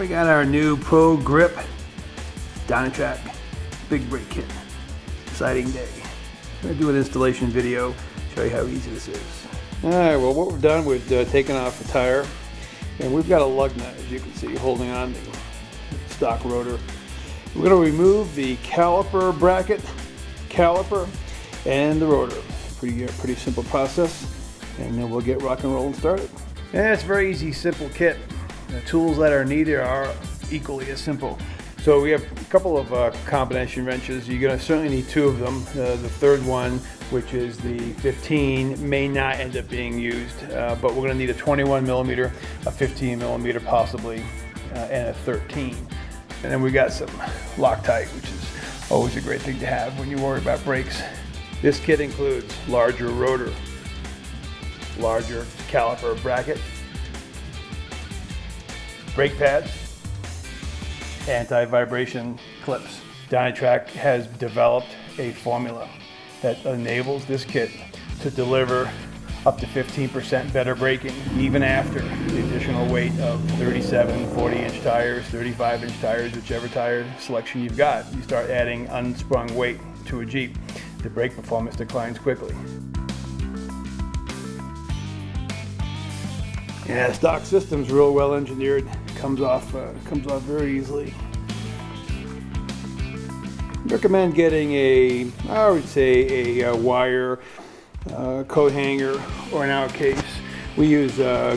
We got our new ProGrip Dynatrac big brake kit. Exciting day. I'm going to do an installation video, show you how easy this is. Alright, well what we've done, we've taken off the tire, and we've got a lug nut, as you can see, holding on the stock rotor. We're going to remove the caliper bracket, and the rotor. Pretty simple process, and then we'll get rock and roll and started. And it's a very easy, simple kit. The tools that are needed are equally as simple. So we have a couple of combination wrenches. You're going to certainly need two of them. The third one, which is the 15, may not end up being used, but we're going to need a 21 millimeter, a 15 millimeter possibly, and a 13. And then we got some Loctite, which is always a great thing to have when you worry about brakes. This kit includes larger rotor, larger caliper bracket, brake pads, anti-vibration clips. Dynatrac has developed a formula that enables this kit to deliver up to 15% better braking, even after the additional weight of 37, 40-inch tires, 35-inch tires, whichever tire selection you've got. You start adding unsprung weight to a Jeep, the brake performance declines quickly. Yeah, stock system's real well engineered. Comes off very easily. Recommend getting I would say a wire coat hanger, or in our case, we use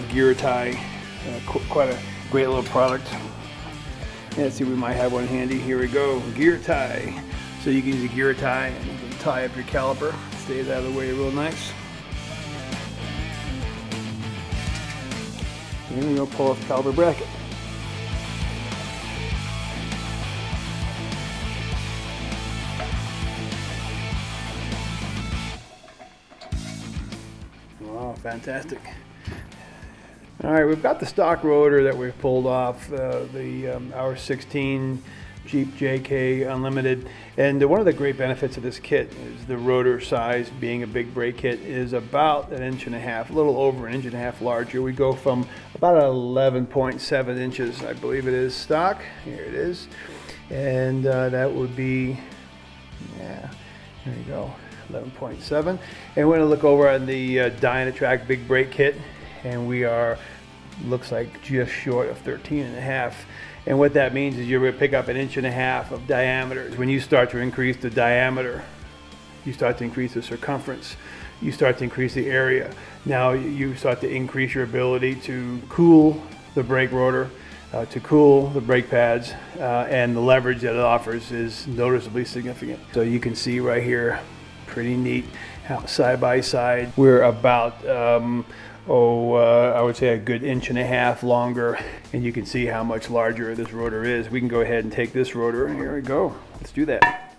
gear tie, quite a great little product. Let's see, we might have one handy. Here we go, gear tie. So you can use a gear tie and you can tie up your caliper. Stays out of the way real nice. And then you'll pull off the caliper bracket. Wow, fantastic. All right, we've got the stock rotor that we've pulled off, our 16 Jeep JK Unlimited. And one of the great benefits of this kit is the rotor size, being a big brake kit, is about 1.5 inches, a little over 1.5 inches larger. We go from about 11.7 inches, I believe it is, stock. Here it is. And that would be, yeah, there you go, 11.7. And we're going to look over on the Dynatrac big brake kit, and we are, looks like, just short of 13.5. And what that means is you're going to pick up 1.5 inches of diameter. When you start to increase the diameter, you start to increase the circumference, you start to increase the area. Now you start to increase your ability to cool the brake rotor, to cool the brake pads, and the leverage that it offers is noticeably significant. So you can see right here, pretty neat, side by side. We're about I would say a good 1.5 inches longer, and you can see how much larger this rotor is. We can go ahead and take this rotor. Here we go. Let's do that.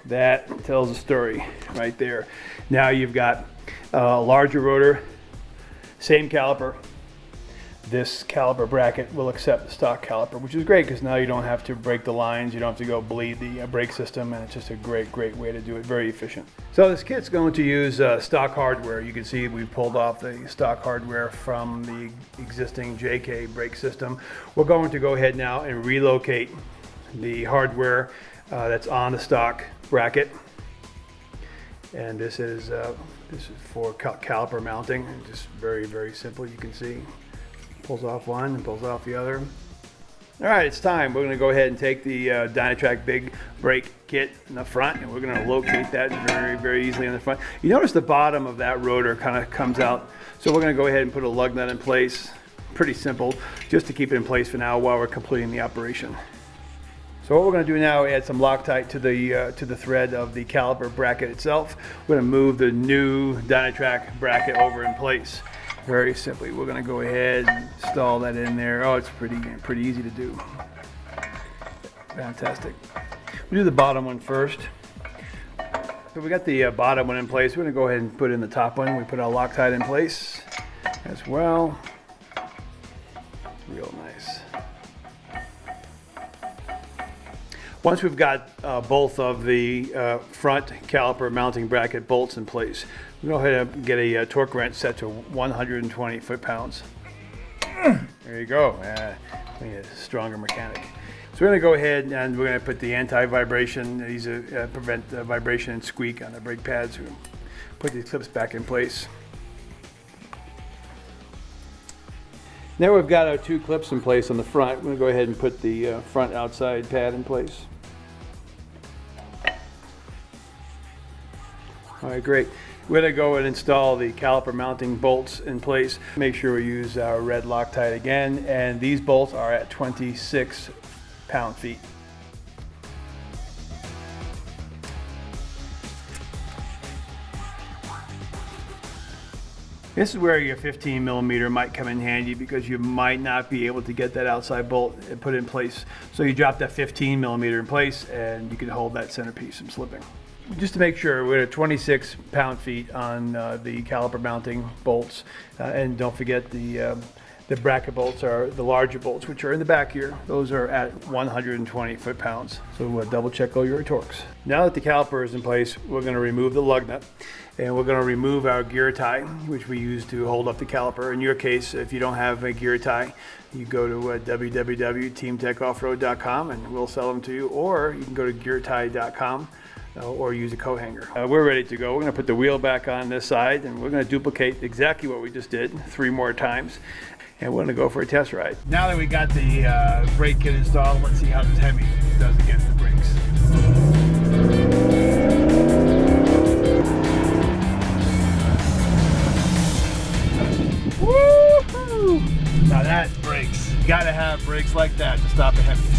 That tells a story right there. Now you've got a larger rotor, same caliper. This caliper bracket will accept the stock caliper, which is great because now you don't have to break the lines, you don't have to go bleed the brake system, and it's just a great way to do it, very efficient. So this kit's going to use stock hardware. You can see we've pulled off the stock hardware from the existing JK brake system. We're going to go ahead now and relocate the hardware that's on the stock bracket. And this is for caliper mounting, just very simple. You can see pulls off one and pulls off the other. All right, it's time. We're going to go ahead and take the Dynatrac big brake kit in the front, and we're going to locate that very easily in the front. You notice the bottom of that rotor kind of comes out, so we're going to go ahead and put a lug nut in place. Pretty simple, just to keep it in place for now while we're completing the operation. So what we're going to do now is add some Loctite to the thread of the caliper bracket itself. We're going to move the new Dynatrac bracket over in place. Very simply, we're going to go ahead and install that in there. Oh, it's pretty easy to do. Fantastic. We'll do the bottom one first. So we got the bottom one in place. We're going to go ahead and put in the top one. We put our Loctite in place as well. Real nice. Once we've got both of the front caliper mounting bracket bolts in place, we'll go ahead and get a torque wrench set to 120 foot-pounds. There you go. We need a stronger mechanic. So we're going to go ahead and we're going to put the anti-vibration. These prevent vibration and squeak on the brake pads. We'll put these clips back in place. Now we've got our 2 clips in place on the front. We're going to go ahead and put the front outside pad in place. All right, great. We're going to go and install the caliper mounting bolts in place. Make sure we use our red Loctite again, and these bolts are at 26 pound-feet. This is where your 15 millimeter might come in handy because you might not be able to get that outside bolt put in place. So you drop that 15 millimeter in place and you can hold that centerpiece from slipping. Just to make sure, we're at 26 pound-feet on the caliper mounting bolts. And don't forget the bracket bolts are the larger bolts, which are in the back here. Those are at 120 foot-pounds. So double check all your torques. Now that the caliper is in place, we're going to remove the lug nut. And we're going to remove our gear tie, which we use to hold up the caliper. In your case, if you don't have a gear tie, you go to www.teamtechoffroad.com and we'll sell them to you. Or you can go to geartie.com or use a coat hanger. We're ready to go. We're going to put the wheel back on this side and we're going to duplicate exactly what we just did 3 more times. And we're going to go for a test ride. Now that we got the brake kit installed, let's see how this Hemi does against the brakes. Woo-hoo! Now that brakes. You gotta have brakes like that to stop a Hemi.